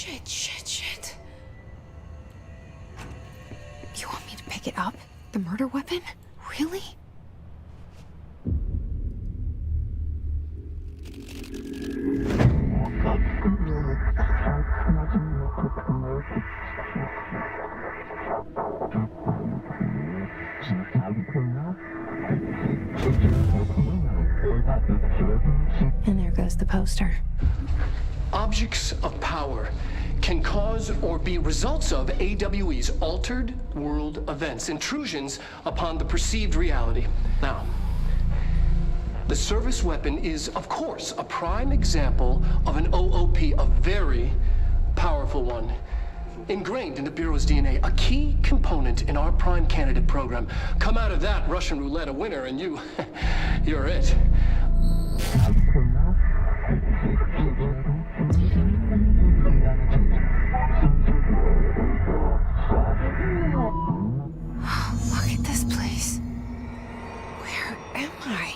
Shit. You want me to pick it up? The murder weapon? Really? And there goes the poster. Objects of power can cause or be results of AWE's altered world events, intrusions upon the perceived reality. Now, the service weapon is, of course, a prime example of an OOP, a very powerful one, ingrained in the Bureau's DNA, a key component in our prime candidate program. Come out of that Russian roulette a winner, and you're it. Look at this place. Where am I?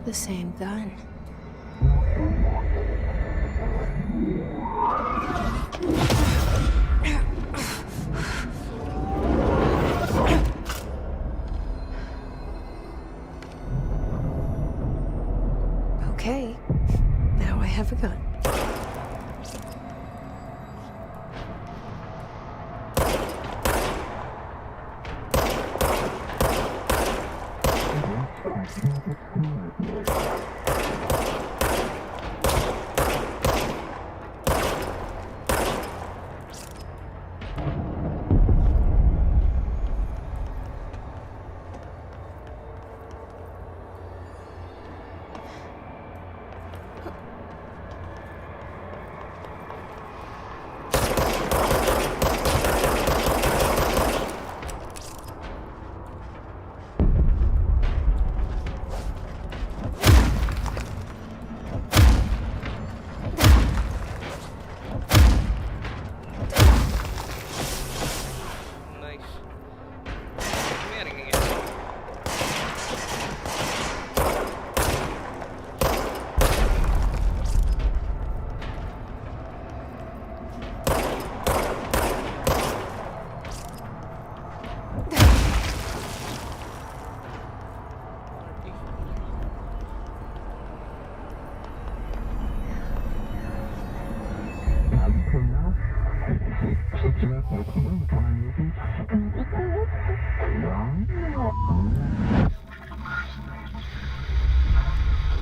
The same gun. Okay, now I have a gun.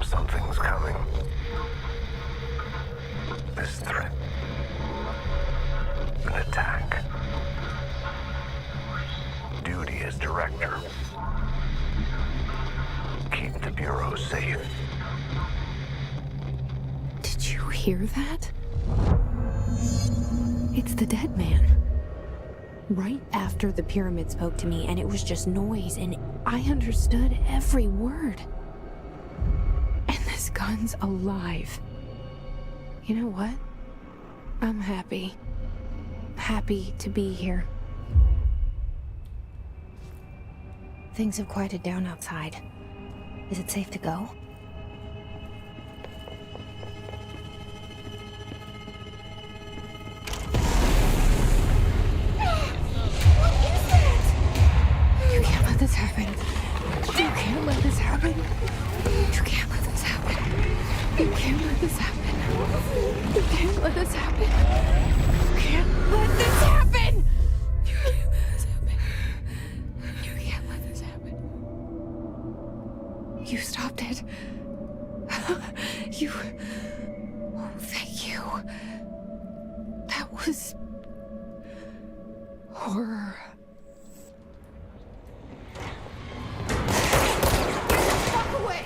Something's coming. This threat. An attack. Duty as director. Keep the Bureau safe. Did you hear that? It's the dead man. Right after the pyramid spoke to me, and it was just noise, and I understood every word. And this gun's alive. You know what? I'm happy. Happy to be here. Things have quieted down outside. Is it safe to go? horror. Walk away!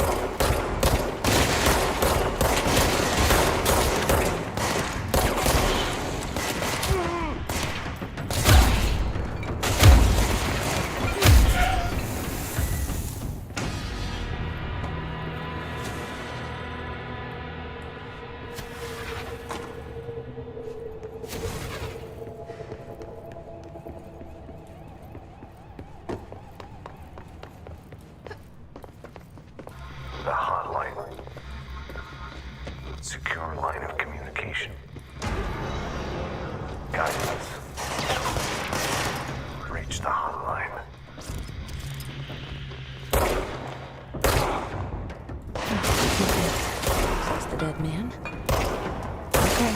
The hotline. Secure line of communication. Guidance. Reach the hotline. Is this the dead man? Okay.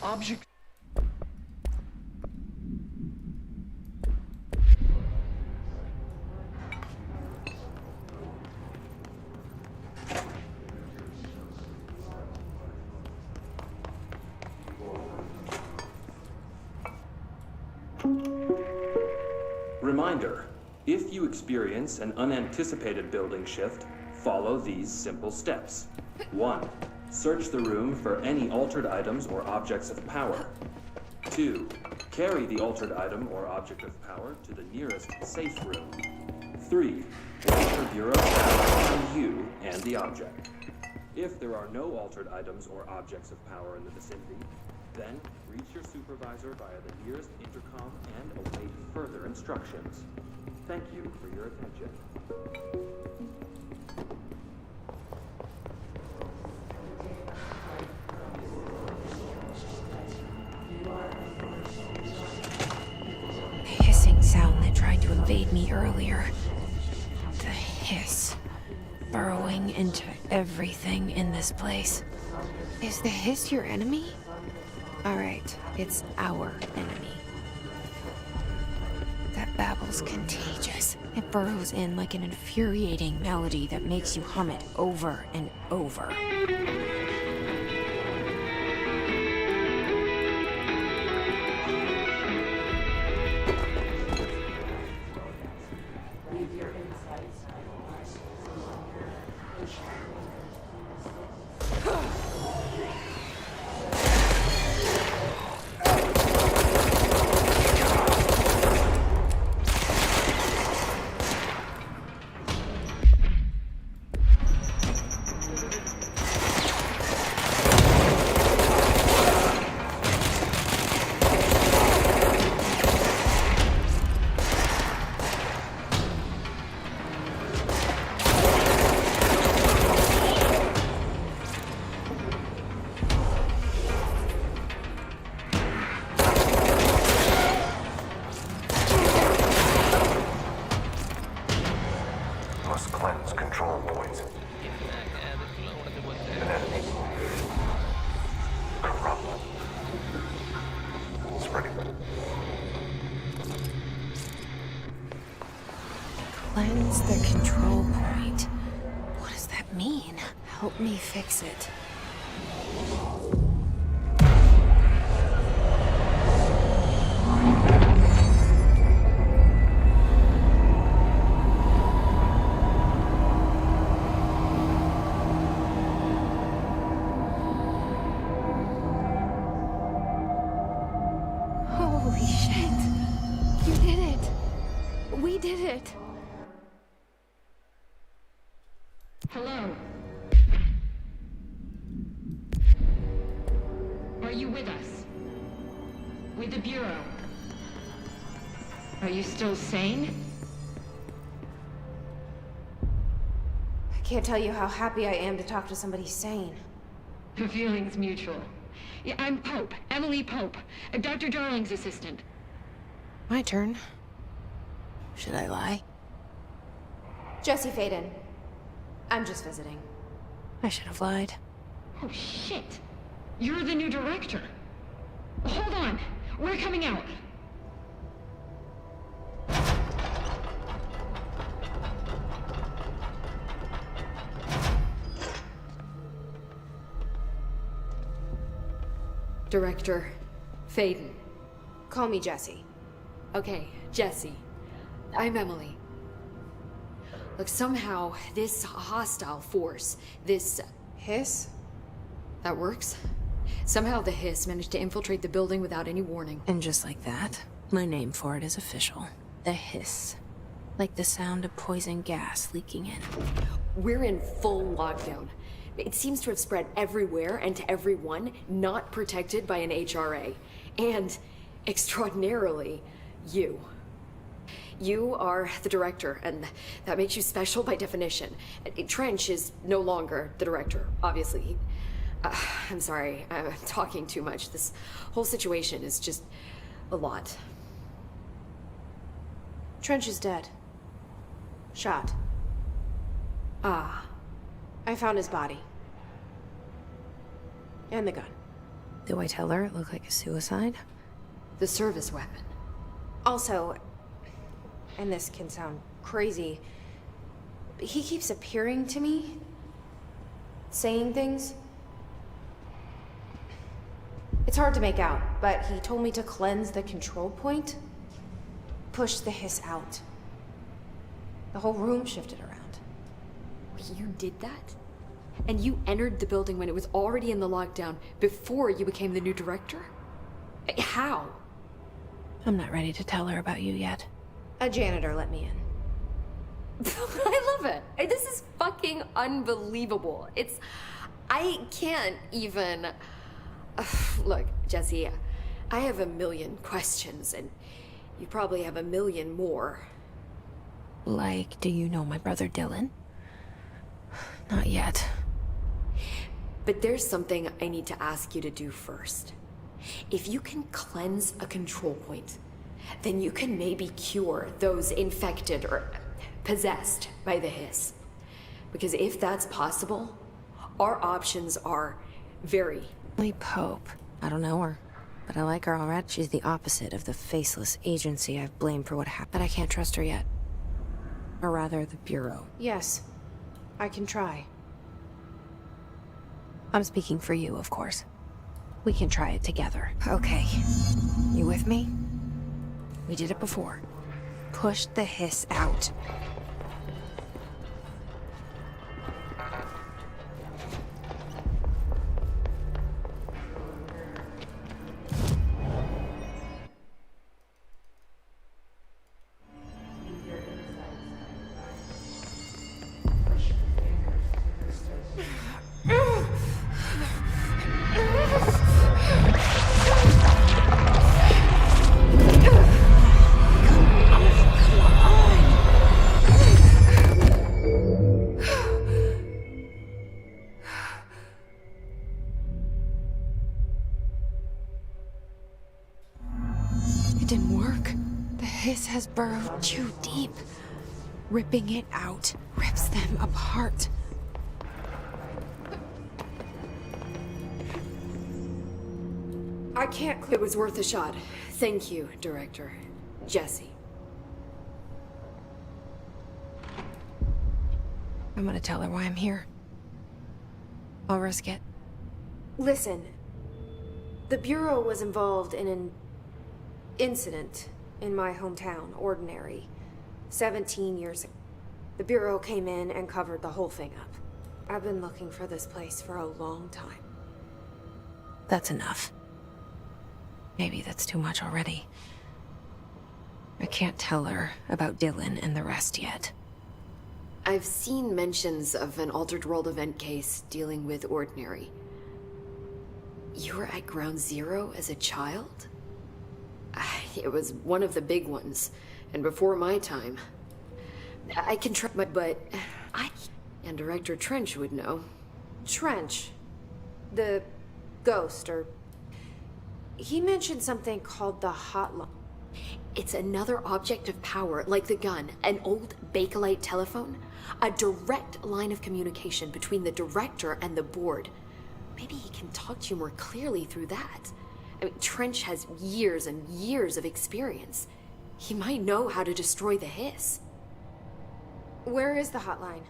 Object. Reminder, if you experience an unanticipated building shift, follow these simple steps. 1. Search the room for any altered items or objects of power. 2. Carry the altered item or object of power to the nearest safe room. 3. Wait for Bureau staff on you and the object. If there are no altered items or objects of power in the vicinity, then reach your supervisor via the nearest intercom and await further instructions. Thank you for your attention. me earlier. The hiss. Burrowing into everything in this place. Is the hiss your enemy? Alright, it's our enemy. That babble's contagious. It burrows in like an infuriating melody that makes you hum it over and over. Must cleanse control points. An enemy. Corrupt. Spreading. Cleanse the control point. What does that mean? Help me fix it. Holy shit. You did it. We did it. Hello? Are you with us? With the Bureau? Are you still sane? I can't tell you how happy I am to talk to somebody sane. The feeling's mutual. Yeah, I'm Pope, Emily Pope, Dr. Darling's assistant. My turn. Should I lie? Jesse Faden. I'm just visiting. I should have lied. Oh, shit. You're the new director. Hold on. We're coming out. Director Faden. Call me Jesse. Okay, Jesse. I'm Emily. Look, somehow this hostile force, this... Hiss? that works? Somehow the hiss managed to infiltrate the building without any warning. And just like that, my name for it is official. The hiss. Like the sound of poison gas leaking in. We're in full lockdown. It seems to have spread everywhere and to everyone not protected by an HRA. And, extraordinarily, you. You are the director, and that makes you special by definition. Trench is no longer the director, obviously. I'm sorry, I'm talking too much. This whole situation is just a lot. Trench is dead. Shot. Ah. I found his body. And the gun. Do I tell her it looked like a suicide? The service weapon. Also, and this can sound crazy, but he keeps appearing to me, saying things. It's hard to make out, but he told me to cleanse the control point, push the hiss out. The whole room shifted around. You did that? And you entered the building when it was already in the lockdown before you became the new director? How? I'm not ready to tell her about you yet. A janitor let me in. I love it. This is fucking unbelievable. I can't even... Look, Jesse, I have a million questions, and you probably have a million more. Like, do you know my brother Dylan? Not yet. But there's something I need to ask you to do first. If you can cleanse a control point, then you can maybe cure those infected or possessed by the hiss. Because if that's possible, our options are very... Lee Pope. I don't know her, but I like her already. She's the opposite of the faceless agency I've blamed for what happened. But I can't trust her yet. Or rather, the Bureau. Yes, I can try. I'm speaking for you, of course. We can try it together. Okay. You with me? We did it before. Push the hiss out. Has burrowed too deep. Ripping it out rips them apart. I can't... It was worth a shot. Thank you, Director. Jesse. I'm gonna tell her why I'm here. I'll risk it. Listen. The Bureau was involved in an incident in my hometown, Ordinary, 17 years ago. The Bureau came in and covered the whole thing up. I've been looking for this place for a long time. That's enough. Maybe that's too much already. I can't tell her about Dylan and the rest yet. I've seen mentions of an Altered World event case dealing with Ordinary. You were at Ground Zero as a child? It was one of the big ones, and before my time. I can try, but and Director Trench would know. Trench? The ghost, or... He mentioned something called the Hotline. It's another object of power, like the gun, an old Bakelite telephone. A direct line of communication between the Director and the board. Maybe he can talk to you more clearly through that. I mean, Trench has years and years of experience. He might know how to destroy the hiss. Where is the hotline?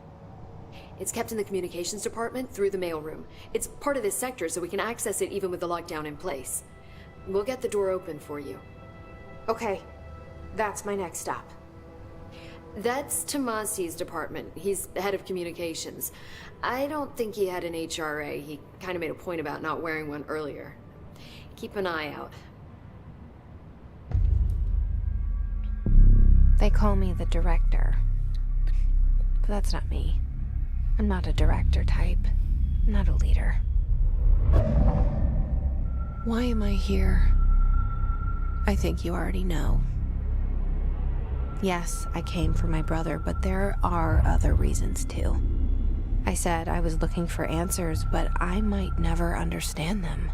It's kept in the communications department through the mailroom. It's part of this sector, so we can access it even with the lockdown in place. We'll get the door open for you. Okay, that's my next stop. That's Tomasi's department. He's the head of communications. I don't think he had an HRA. He kind of made a point about not wearing one earlier. Keep an eye out. They call me the Director. But that's not me. I'm not a director type. I'm not a leader. Why am I here? I think you already know. Yes, I came for my brother, but there are other reasons too. I said I was looking for answers, but I might never understand them.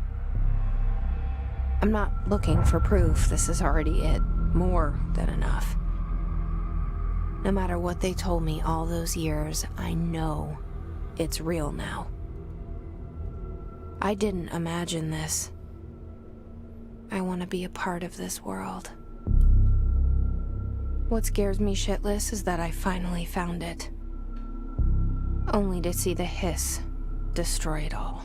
I'm not looking for proof. This is already it. More than enough. No matter what they told me all those years, I know it's real now. I didn't imagine this. I want to be a part of this world. What scares me shitless is that I finally found it. Only to see the hiss destroy it all.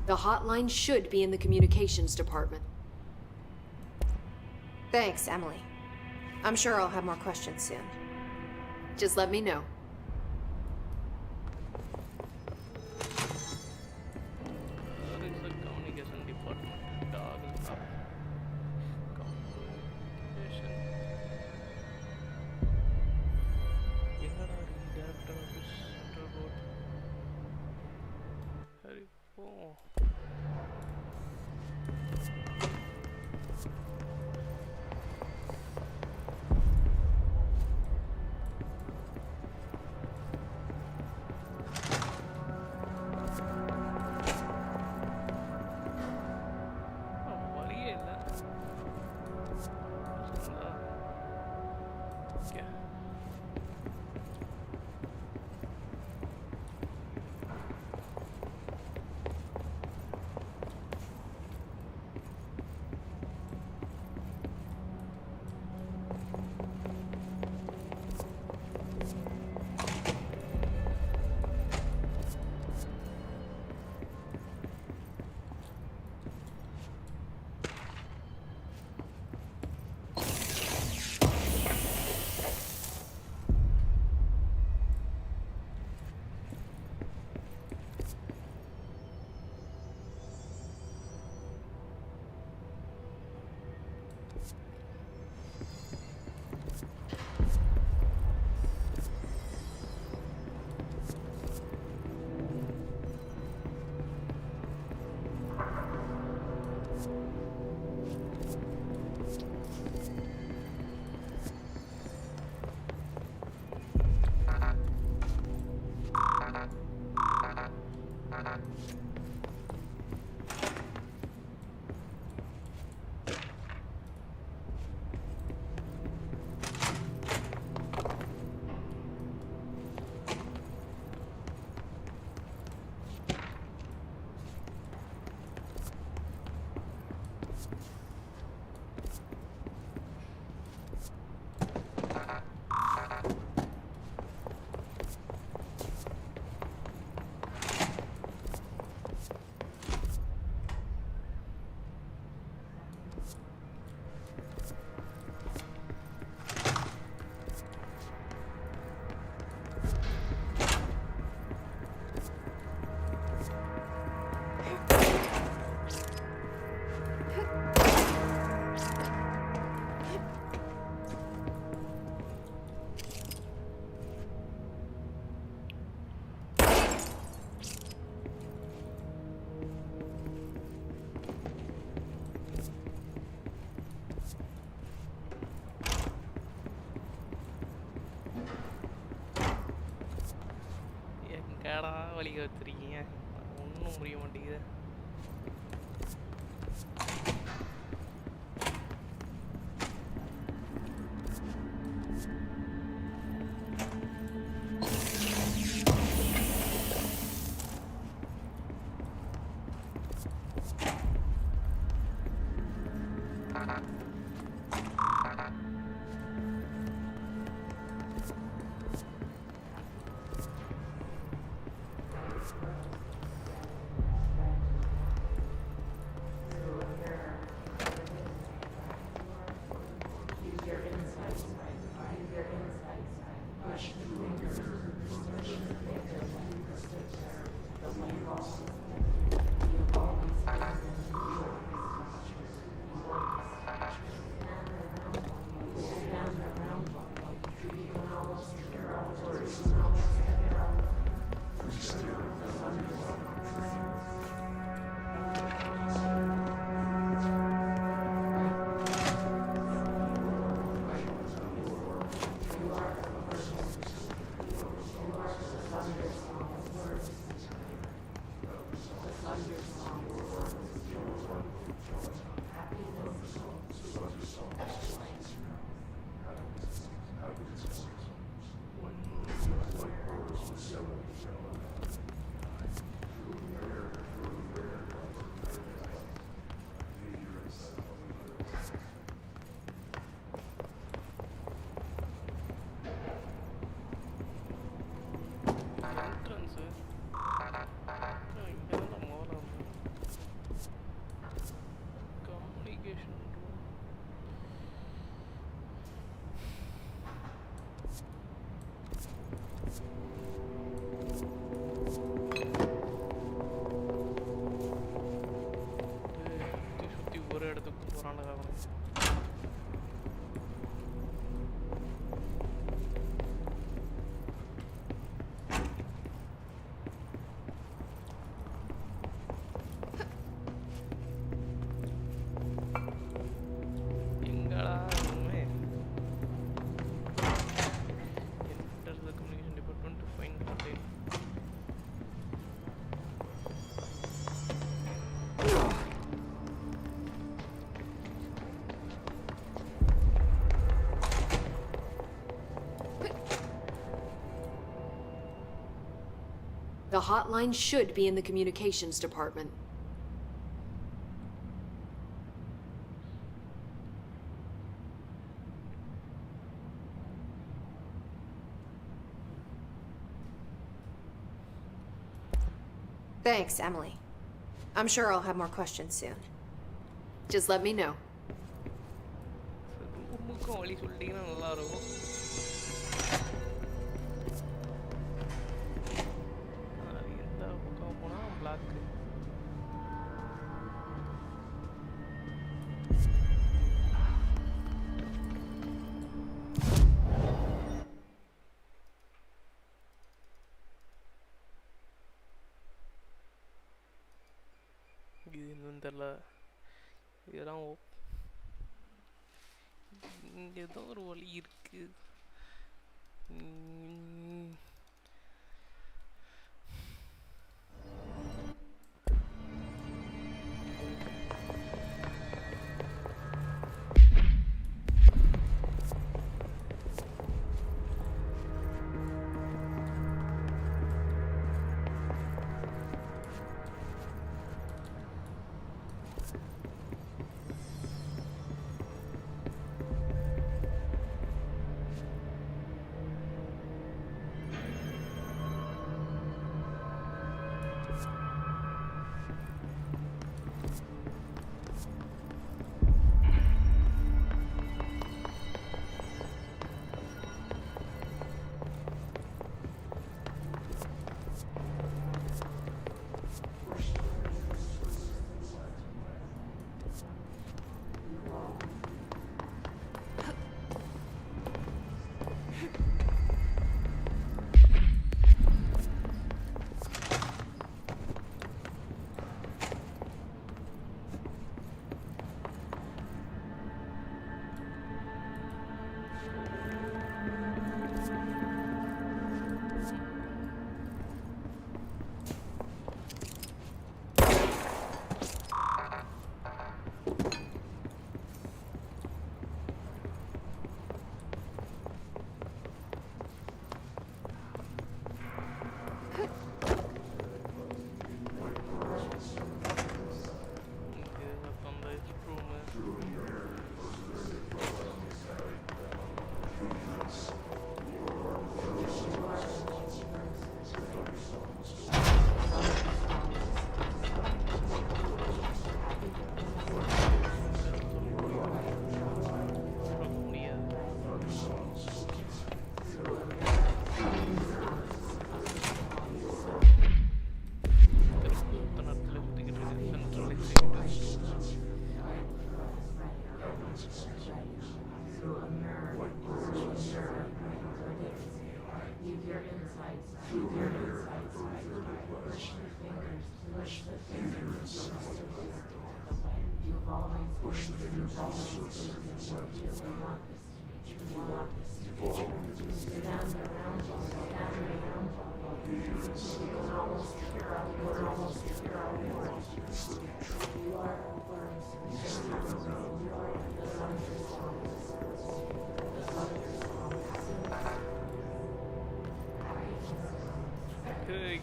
The hotline should be in the communications department. Thanks, Emily. I'm sure I'll have more questions soon. Just let me know. எங்கடா வலிக்க வச்சிருக்கீங்க? ஒன்றும் புரிய மாட்டேங்குது. The hotline should be in the communications department. Thanks, Emily. I'm sure I'll have more questions soon. Just let me know. ரூமுக்கும் வழி சொல்லிட்டீங்கன்னா நல்லா இருக்கும். அது எந்த பக்கம் போனால் பிளாக்கு. இது என்னன்னு தெரியல. இதெல்லாம் இங்க ஏதோ ஒரு வழி இருக்கு.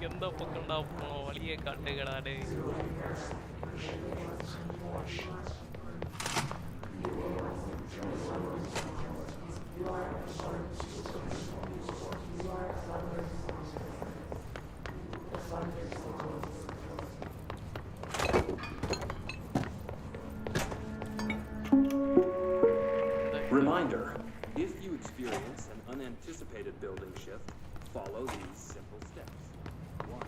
எந்த பக்கம்டா போனோம் வழியே காட்டுகடா டேய் Reminder, if you experience an unanticipated building shift, follow these simple steps. 1.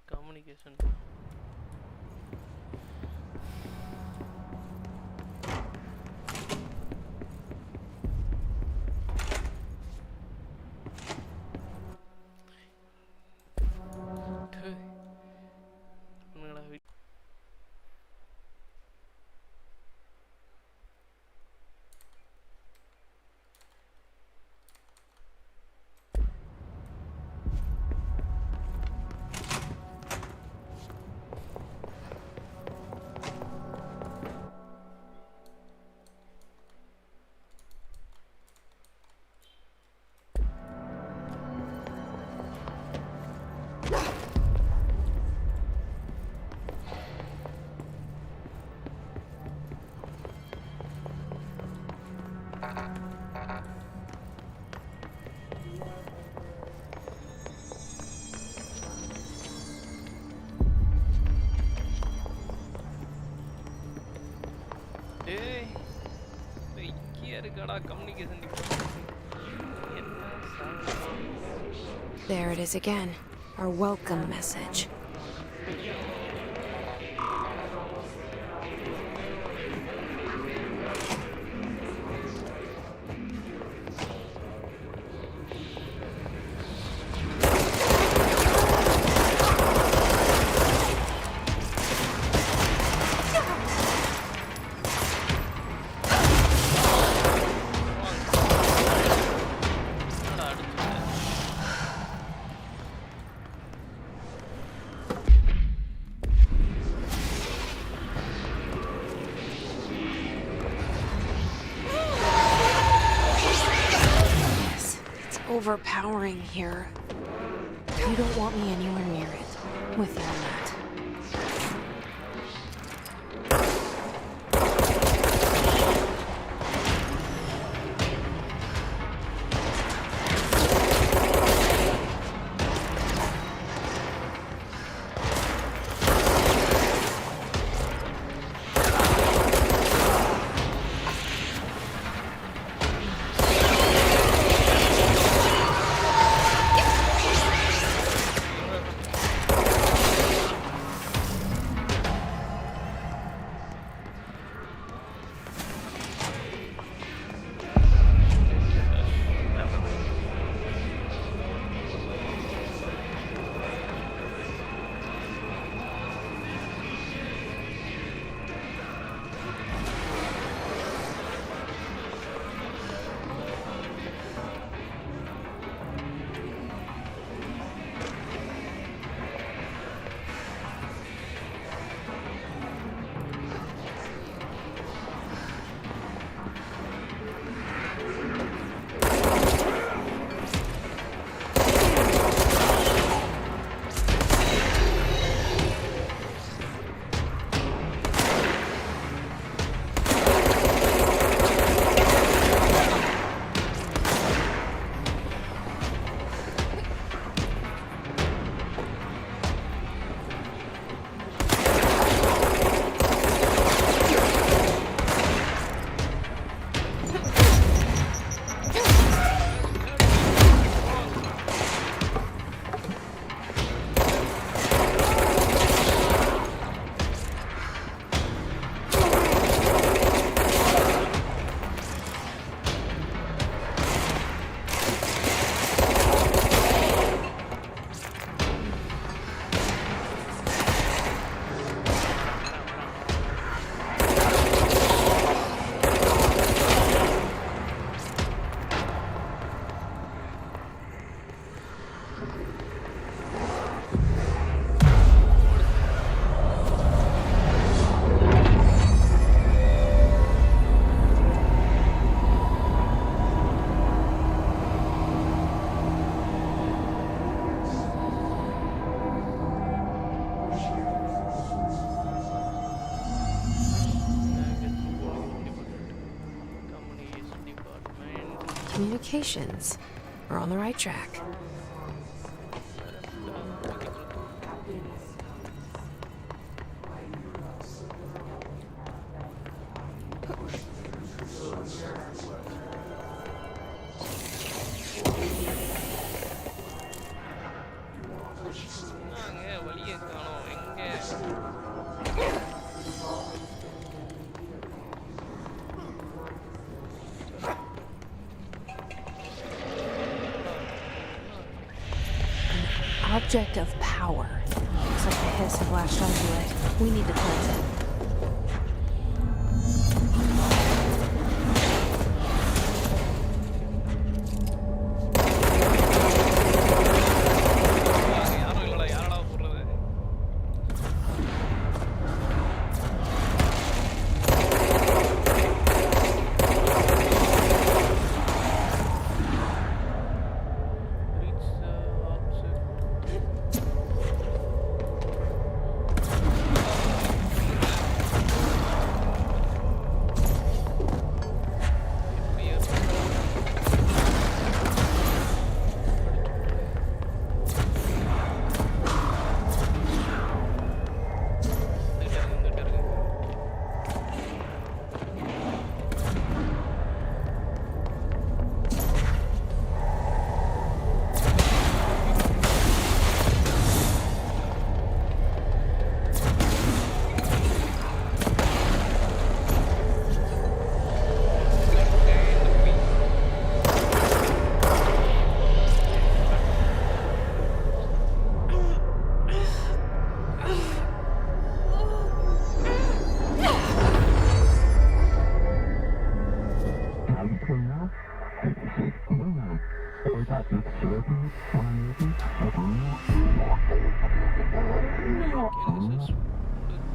communication There it is again, our welcome message. Overpowering here. You don't want me anywhere near it with your net. Communications. We're on the right track. வழியை காணோம் எங்க Object of power. Looks like the hiss have latched onto it. We need to cleanse it. யாரும் இல்லடா யாரடா போடுறது reach the object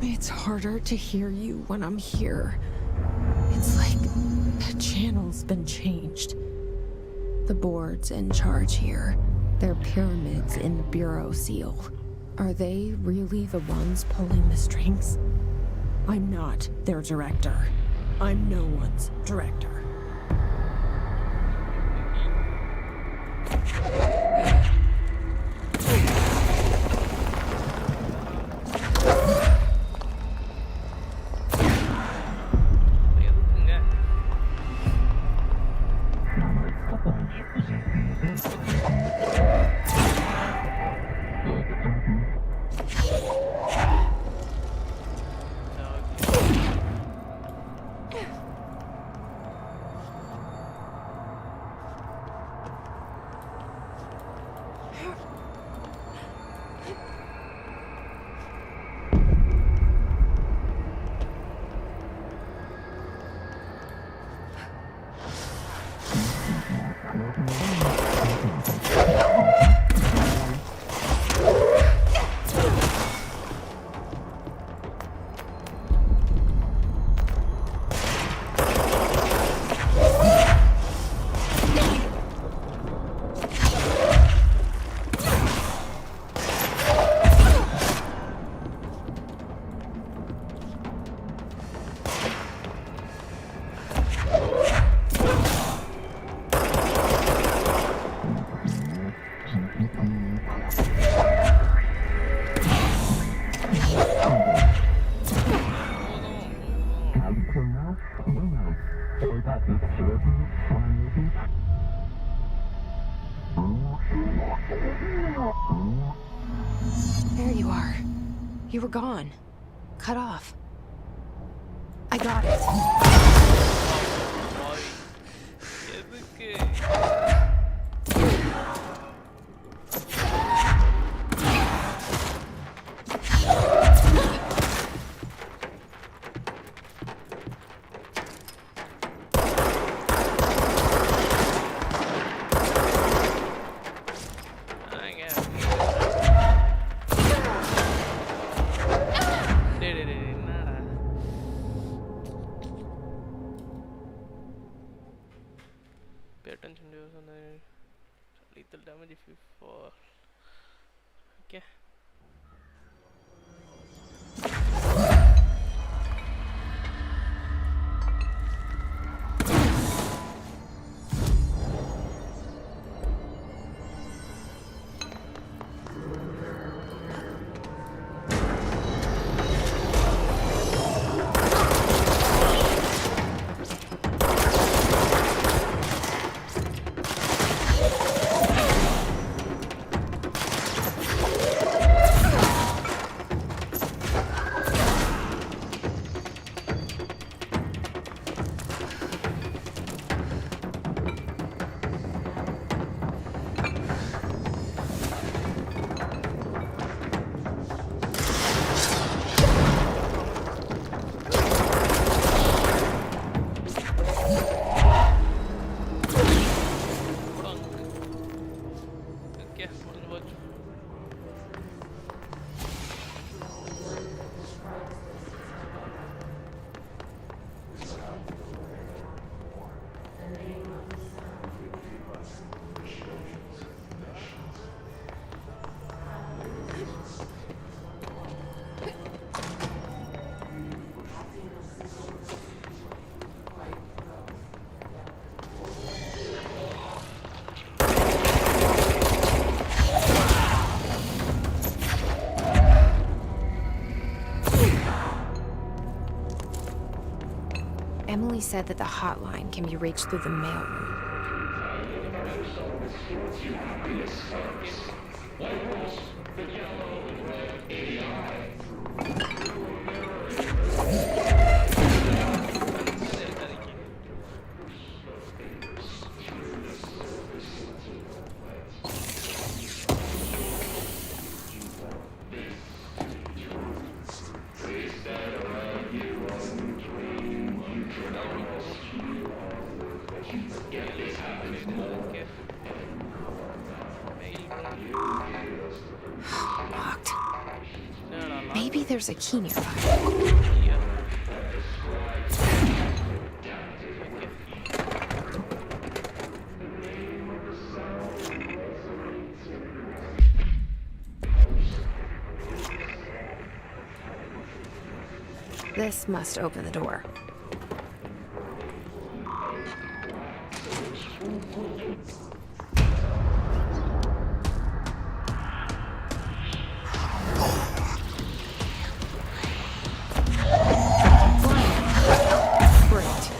It's harder to hear you when I'm here. It's like the channel's been changed. The board's in charge here. They're pyramids in the Bureau seal. Are they really the ones pulling the strings? I'm not their director. I'm no one's director. எதுக்குங்க There you are. You were gone. Cut off. I got it. பாவி எதுக்கு ஆங்க டேய் என்னடா pay attention to lethal damage if you fall. Okay. Emily said that the hotline can be reached through the mailroom. Locked. Maybe there's a key nearby. This must open the door. Great.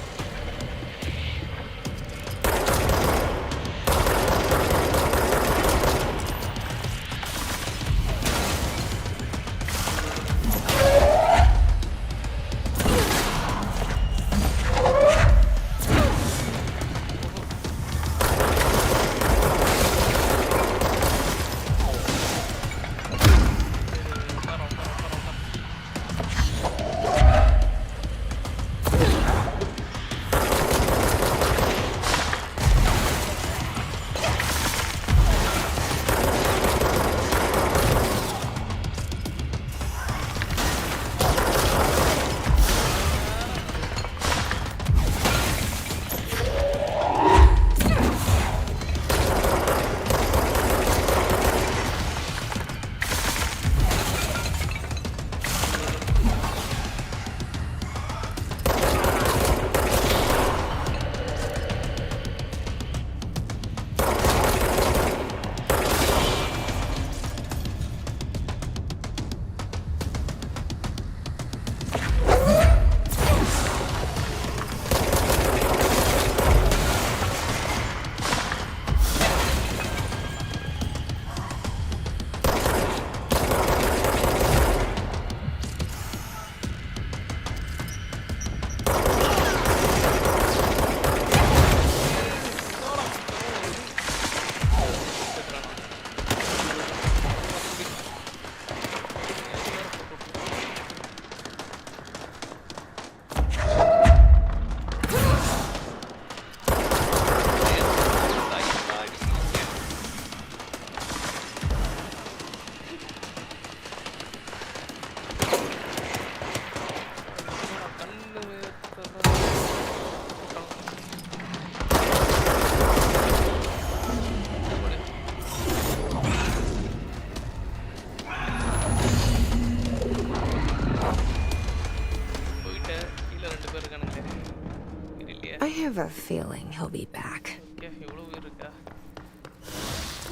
I have a feeling he'll be back.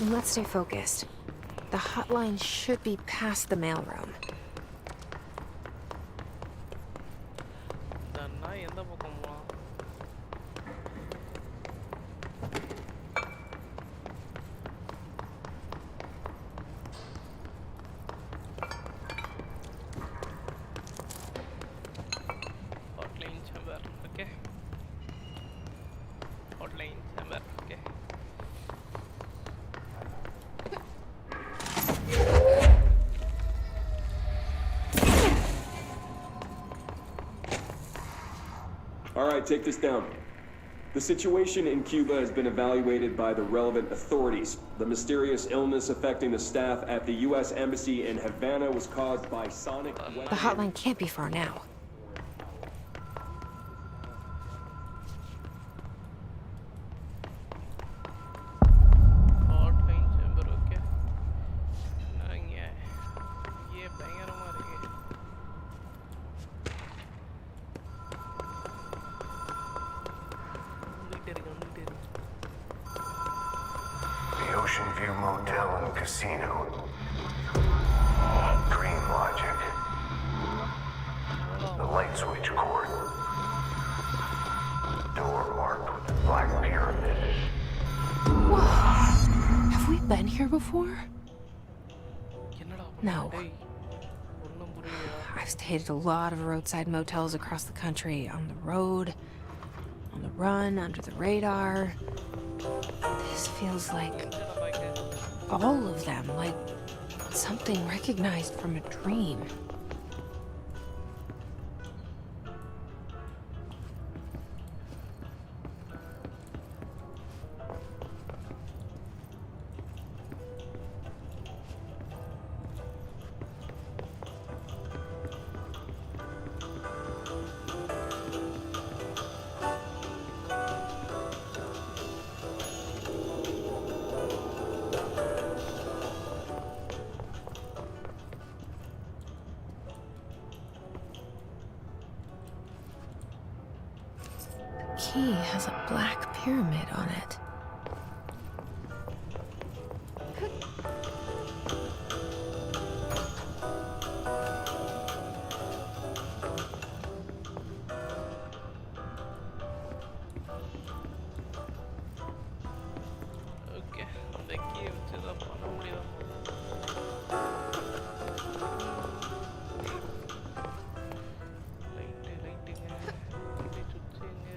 Let's stay focused. The hotline should be past the mailroom. Alright, take this down. The situation in Cuba has been evaluated by the relevant authorities. The mysterious illness affecting the staff at the U.S. Embassy in Havana was caused by sonic weapons. The hotline can't be far now. Ocean View Motel and Casino. Dream Logic. The light switch cord. marked with the Black Pyramid. Whoa! Have we been here before? என்னடா No. டேய் ஒண்ணும் புரியல I've stayed at a lot of roadside motels across the country, on the road, on the run, under the radar. This feels like all of them, like something recognized from a dream. The key has a black pyramid on it. Okay அந்த key வச்சு தான் பண்ண முடியும் லைட்டுங்க சுவிட்சுங்க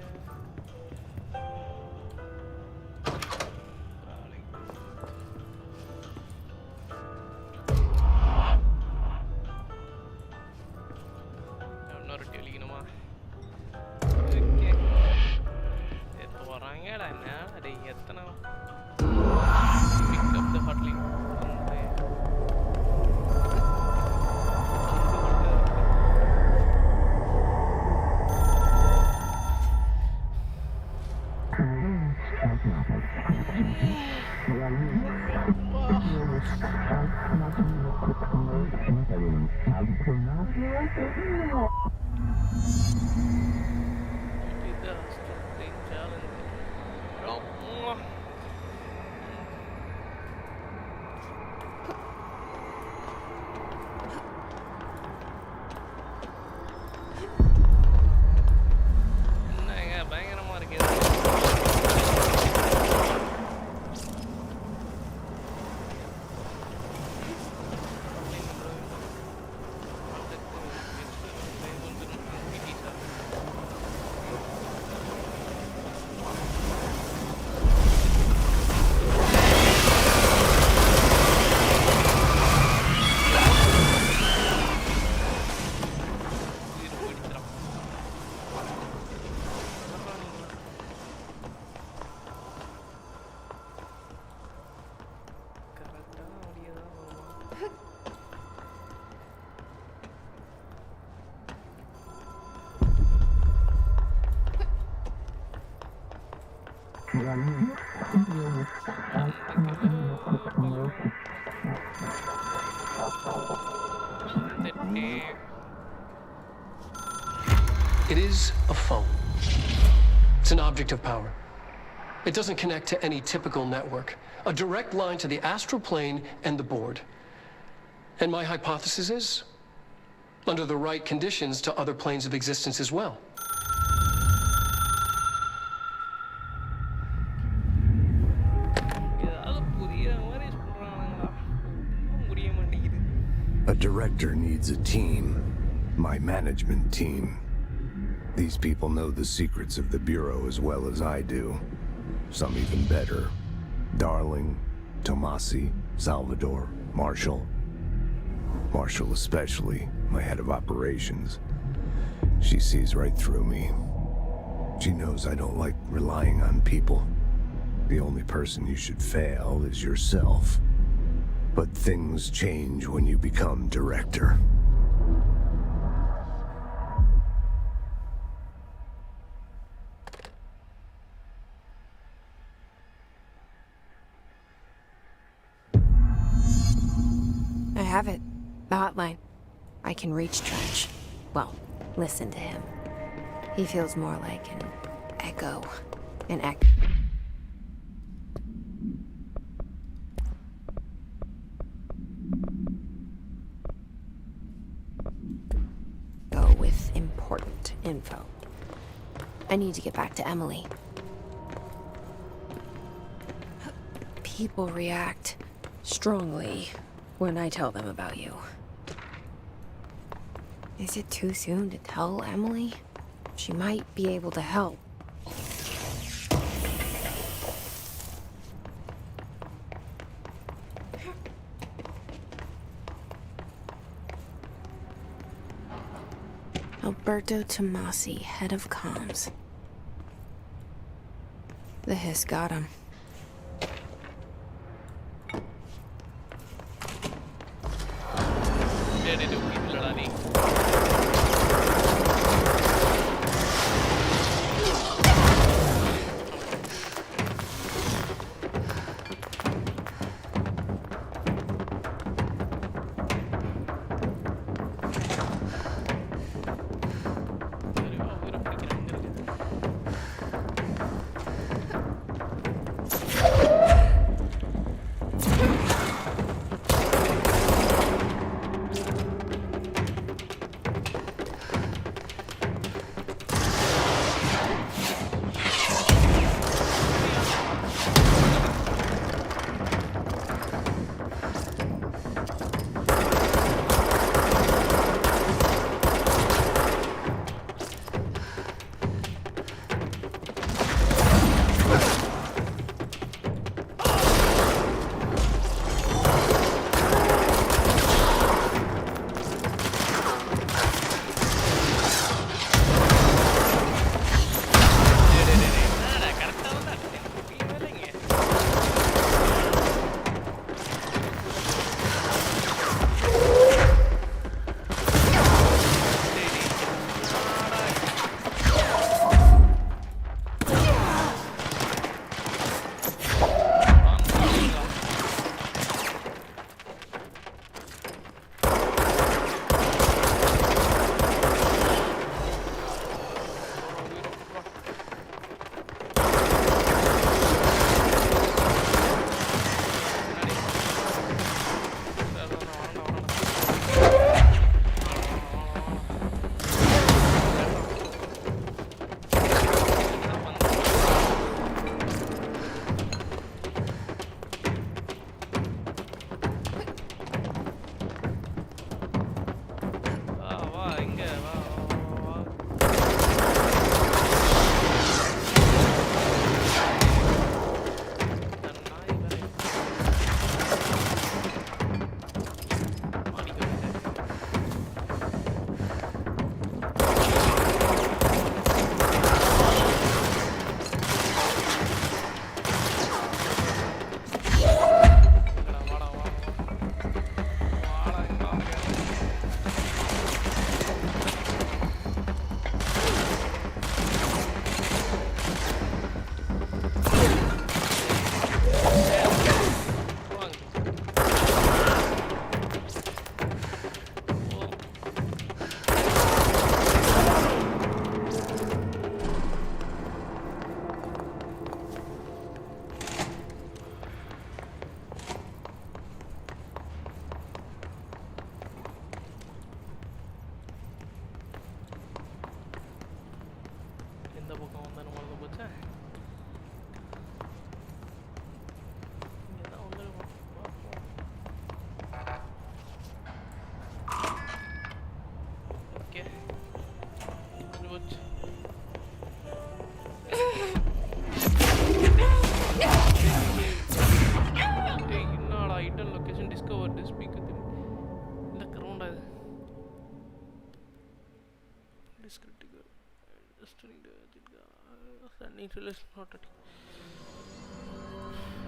இன்னொரு டெலிக்கணுமா okay எப்போ வராங்கடா என்ன டேய் எத்தனை pick up the hotline என்னங்க பயங்கரமா இருக்கு It is a phone. It's an object of power. It doesn't connect to any typical network. A direct line to the astral plane and the board. And my hypothesis is, under the right conditions, to other planes of existence as well. A director needs a team. My management team. These people know the secrets of the Bureau as well as I do. Some even better. Darling, Tomasi, Salvador, Marshall. Marshall especially, my head of operations. She sees right through me. She knows I don't like relying on people. The only person you should fail is yourself. But things change when you become director. I have it. The hotline. I can reach Trench. Well, listen to him. He feels more like an echo. An echo. Go with important info. I need to get back to Emily. people react strongly when I tell them about you. Is it too soon to tell Emily? She might be able to help. Alberto Tomasi, head of comms. The hiss got him.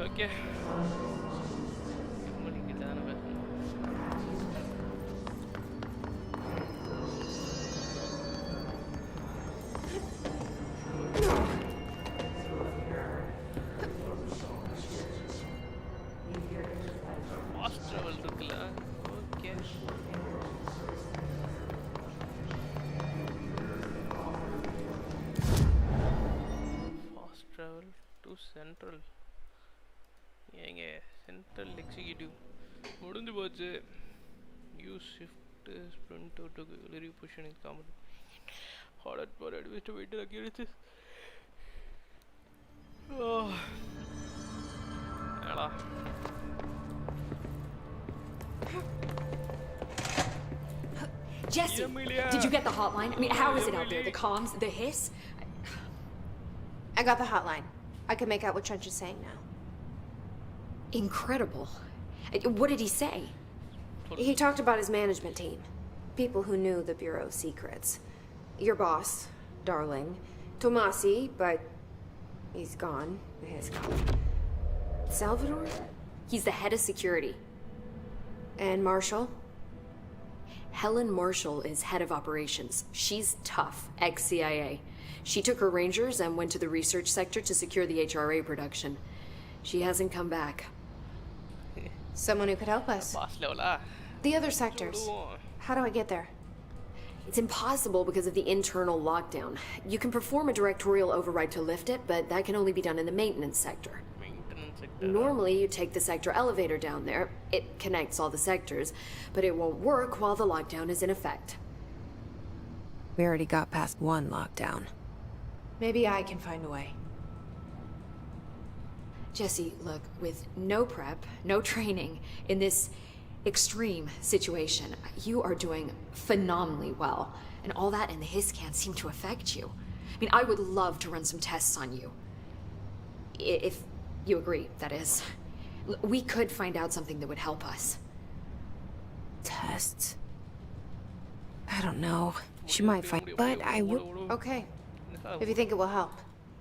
Okay. Fast travel இருக்குல்ல. Okay. Fast travel to central. ஏங்க central executive முடிஞ்சு போச்சு. Use shift sprint to reposition in common hard for administrative accuracy. என்னடா Jesse, Amelia. did you get the hotline? I mean, how is it out there? The comms, the hiss? I got the hotline. I can make out what Trench is saying now. Incredible. What did he say? He talked about his management team. People who knew the Bureau's secrets. Your boss, Darling. Tomasi, but he's gone. He's gone. Salvador? He's the head of security. And Marshall? Helen Marshall is head of operations. She's tough, ex-CIA. She took her Rangers and went to the research sector to secure the HRA production. She hasn't come back. Someone who could help us. boss level The other sectors. How do I get there? It's impossible because of the internal lockdown. You can perform a directorial override to lift it, but that can only be done in the maintenance sector. maintenance sector Normally, you take the sector elevator down there. It connects all the sectors, but it won't work while the lockdown is in effect. We already got past one lockdown. Maybe I can find a way. Jesse, look, with no prep, no training, in this extreme situation, you are doing phenomenally well. And all that and the hiss can't seem to affect you. I mean, I would love to run some tests on you. If you agree, that is. We could find out something that would help us. Tests? I don't know. She might find, but I would. Okay. If you think it will help.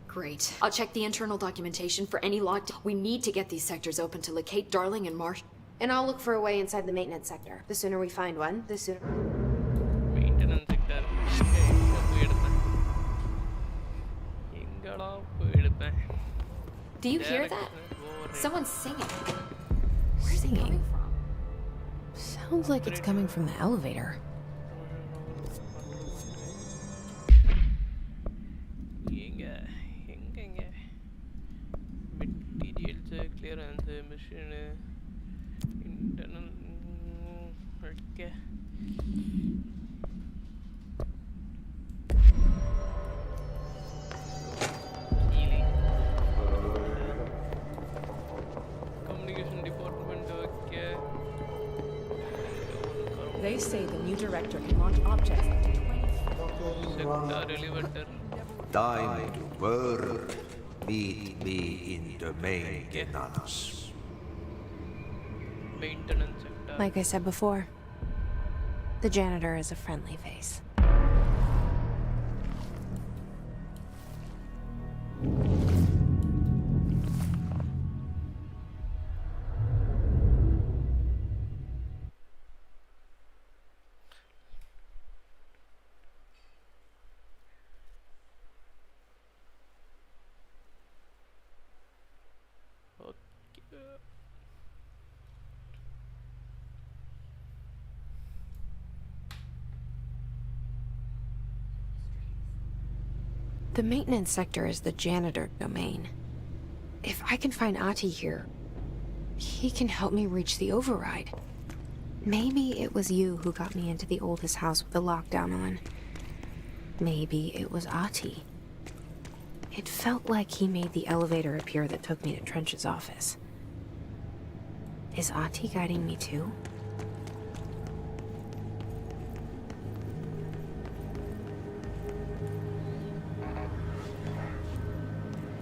Great. I'll check the internal documentation for any lockdown. We need to get these sectors open to locate Darling and Marsh. And I'll look for a way inside the maintenance sector. The sooner we find one, the sooner. maintenance sector எங்க போயிடுப்பேன் எங்கடா போயிடுப்பேன் Do you hear that? Someone's singing. Where's it singing? coming from? Sounds like it's coming from the elevator. எங்க எங்க materials clearance machine internal okay communication department okay They say the new director can launch objects up to 20. sector elevator Time to work. Meet me in the maintenance. maintenance sector Like I said before, the janitor is a friendly face. okay The maintenance sector is the janitor domain. If I can find Ati here, he can help me reach the override. Maybe it was you who got me into the oldest house with the lockdown on. Maybe it was Ati. It felt like he made the elevator appear that took me to Trench's office. Is Ati guiding me too?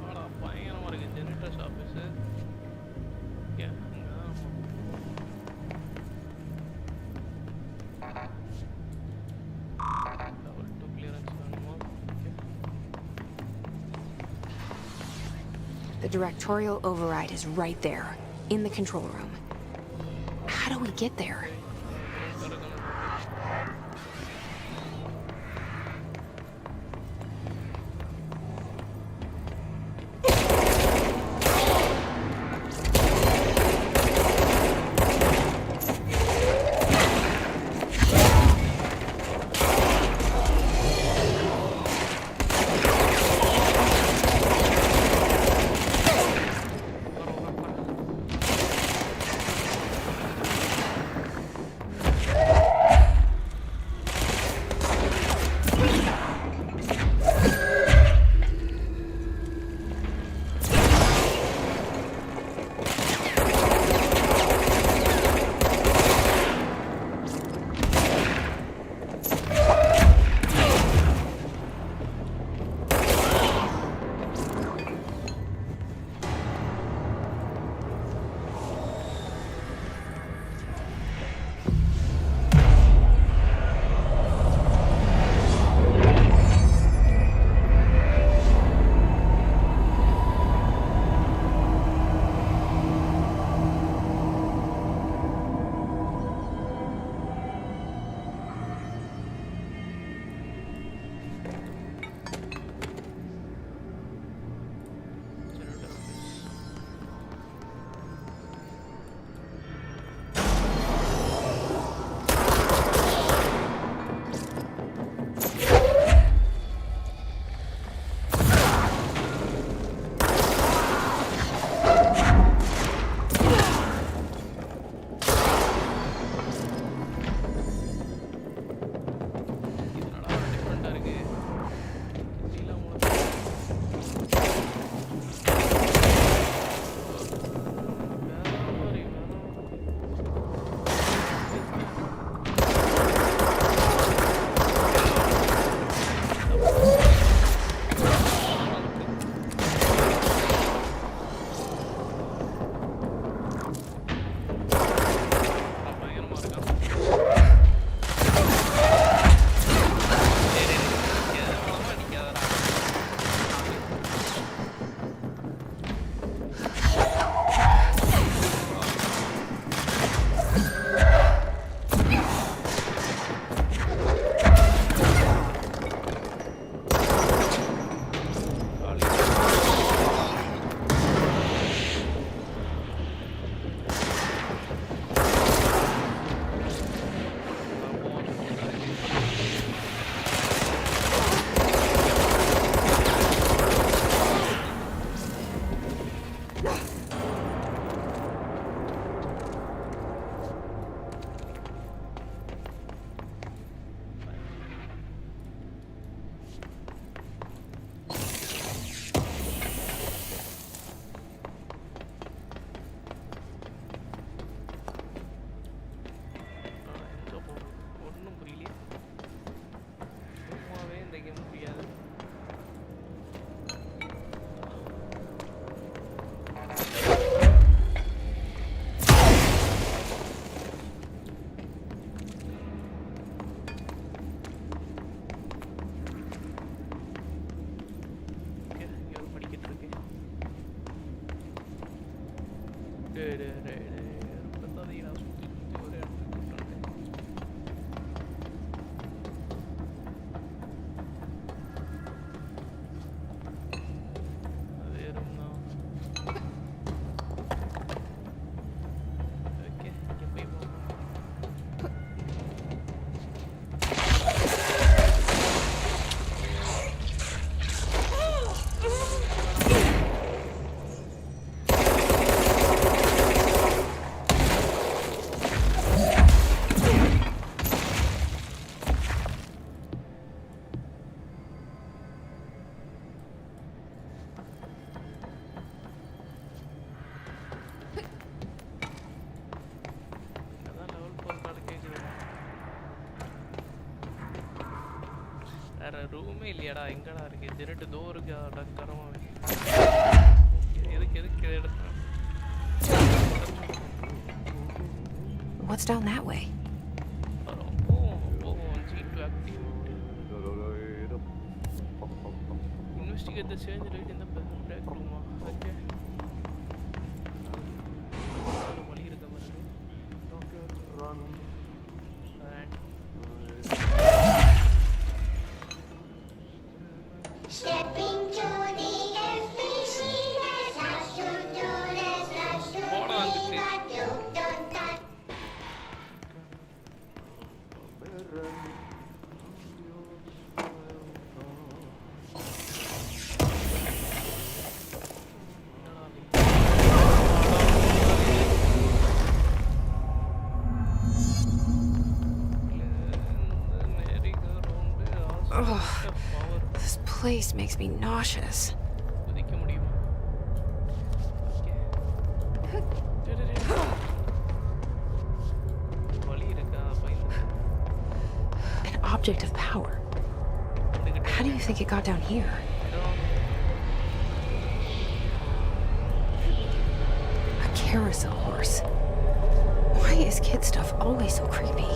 ஆடா பயங்கரமா இருக்கு generators office okay level 2 clearance வேணுமா okay The directorial override is right there, in the control room. How do we get there? ரூமே இல்லையாடா எங்கடா இருக்கு generate தோ இருக்கு கரமாவே எதுக்கு எடுத்தேன் What's down that way? Investigate the change rate in the break room. Okay. Stepping to the FBC, that's us to do, that's us to be, but you don't touch. Ugh, this place makes me nauseous. குதிக்க முடியுமா வலி இருக்கா An object of power. How do you think it got down here? A carousel horse. Why is kid stuff always so creepy?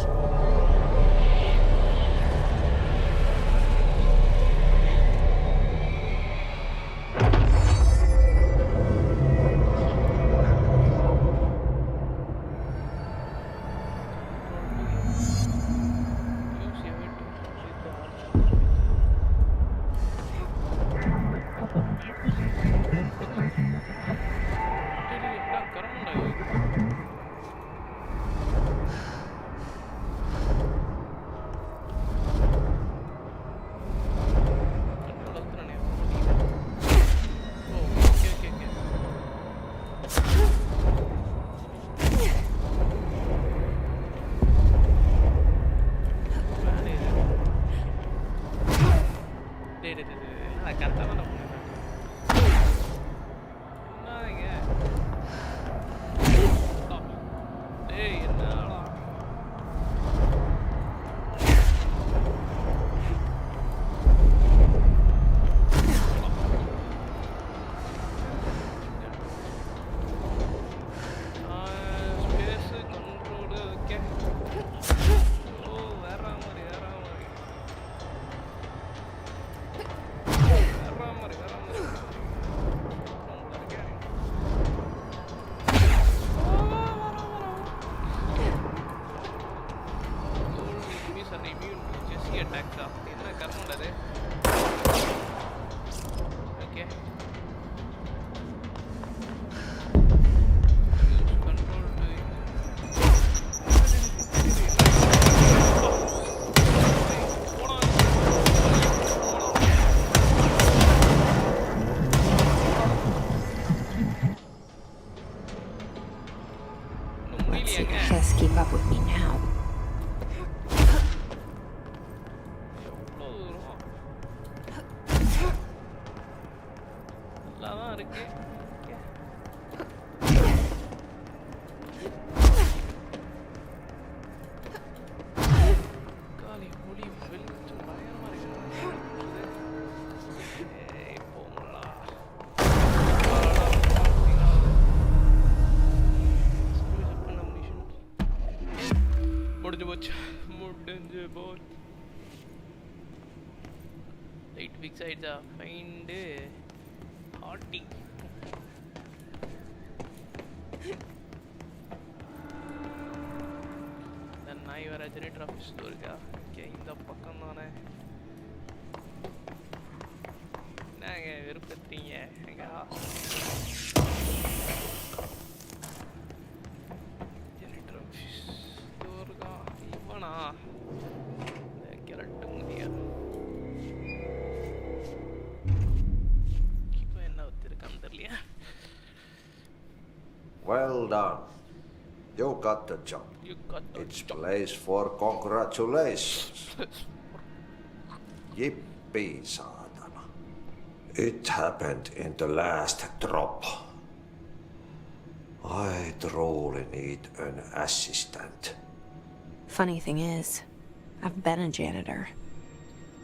See the Hess keep up with me now. Right big sides are find hearty. இருக்கா okay இந்த பக்கம் தானே என்னங்க வெறுப்பேற்றீங்க எங்க generator store இருக்கா இவனா இந்த carrot முடியா இப்போ என்ன வச்சிருக்கான்னு தெரியலையா Well done. You got the job. You got the It's job. place for congratulations. Yippee, saatana. It happened in the last drop. I truly need an assistant. Funny thing is, I've been a janitor.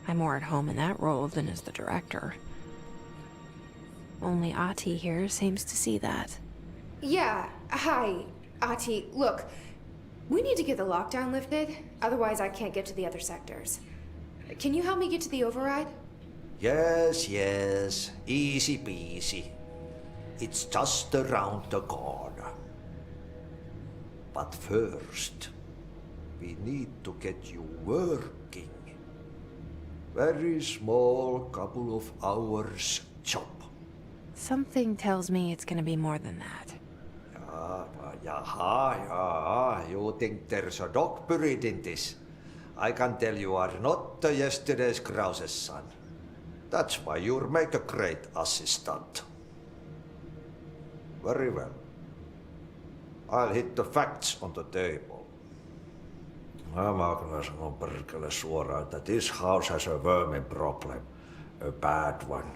I'm more at home in that role than as the director. Only Ati here seems to see that. Yeah, hi, Ati. Look, we need to get the lockdown lifted, otherwise I can't get to the other sectors. Can you help me get to the override? Yes, easy peasy. It's just around the corner. But first, we need to get you working. Very small, couple of hours job. Something tells me it's gonna be more than that. Yeah. You think there's a dog buried in this? I can tell you are not yesterday's Krause's son. That's why you'll make a great assistant. Very well. I'll hit the facts on the table. Mä kyllä sanon perkele suoraan, että this house has a vermin problem. A bad one.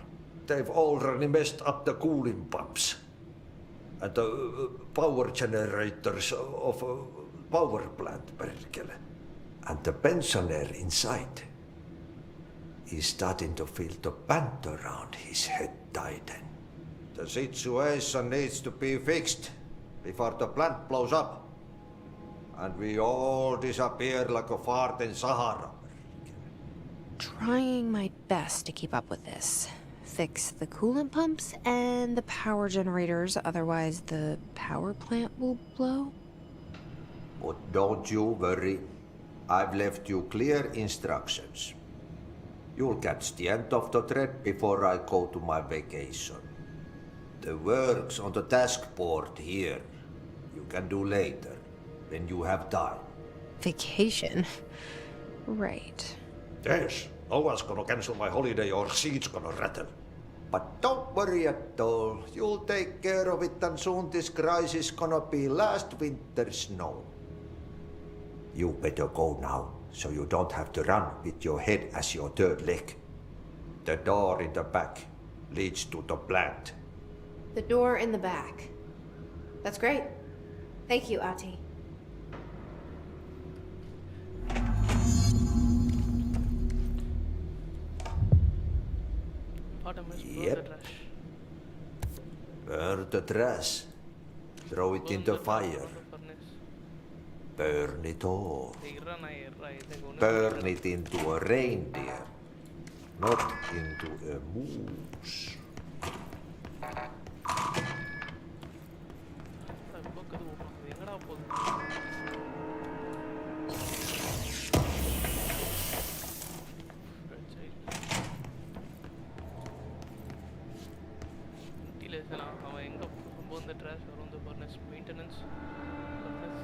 They've already messed up the cooling pumps. And the power generators of a power plant, perkele. And the pensioner inside is starting to feel the band around his head tighten. The situation needs to be fixed before the plant blows up. And we all disappear like a fart in Sahara. Trying my best to keep up with this. Fix the coolant pumps and the power generators, otherwise the power plant will blow. But don't you worry. I've left you clear instructions. You'll catch the end of the thread before I go to my vacation. The work's on the task board here. You can do later, when you have time. Vacation? Right. Yes, no one's gonna cancel my holiday or seat's gonna rattle. But don't worry at all. You'll take care of it and soon this crisis gonna be last winter's snow. You better go now, so you don't have to run with your head as your third leg. The door in the back leads to the plant. The door in the back. That's great. Thank you, Ati. Bottom is Yep. the trash. Burn the trash. Throw it in the fire. Burn it all. Burn it into a reindeer, not into a moose. Ventilation, அவன் எங்க ரொம்ப இந்த trash வரும் இந்த furnace maintenance furnace